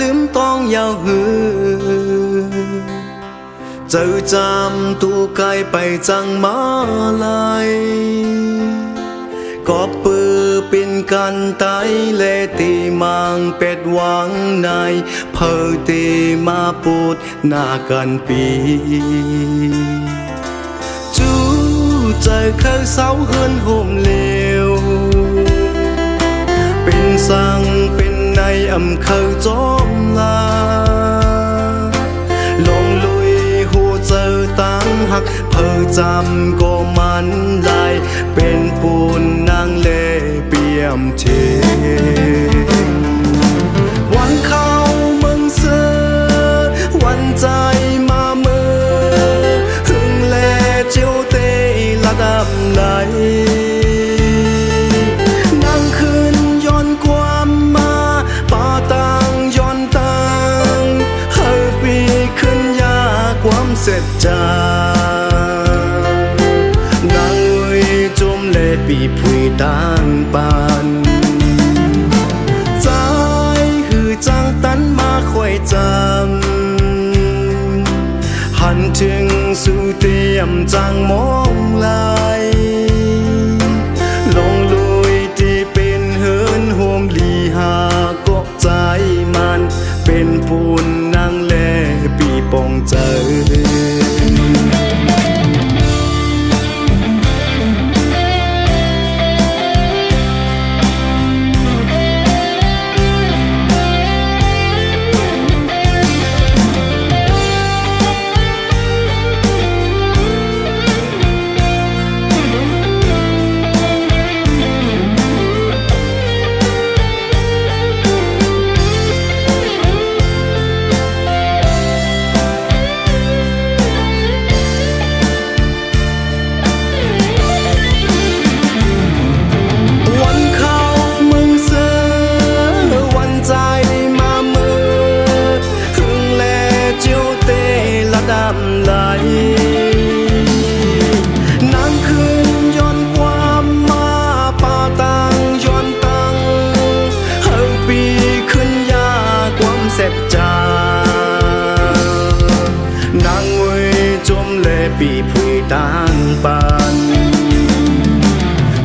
ลืมต้องยาวหือเจอจำตูไกลไปจังมาลายก็ปือเป็นกันไตเลตีมังเป็ดหวังในเพอตีมาปูดหน้ากันปีจูใจเคยเศร้าเฮือนห่มเลวเป็นสังเป็นในอำเคยจอมลาลงลุยหูเจอตั้งหักเพอจำก็มันลายเป็นปูนนางเล่เปี่ยมเทวันเข้าเมืองเสือวันใจมาเมื่อหึงแลเจียวเตละดำไหลนั่งคืนย้อนความมาป่าตังย้อนตังเฮาปีขึ้นยาความเสร็จจานางเอ้ยจมเล่ปีผุยต่างปานใจหือจังตันมาค่อยจำหันถึงสู่เตรียมจังมองลายลงลุยที่เป็นเฮินโฮมลีหากบใจมันเป็นปูนนางแลปีปองเจอนั่งคืนย้อนความมาป่าตังย้อนตังเฮาปีขึ้นยาความเสร็จจานางเว้ยจมเล่ปีผุยต่างปาน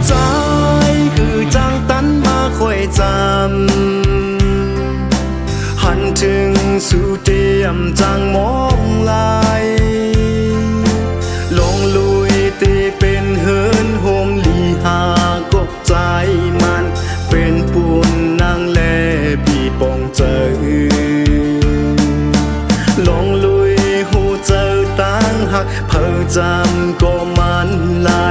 ใจคือจังตันมาค่อยจำหันถึงสู่เตรียมจังมองลายลงลุยตีเป็นเฮินโฮมลีหากบใจมันเป็นปูนนางแลปีปองเจอลงลุยหูเจอตั้งหักเพอจำก็มันลา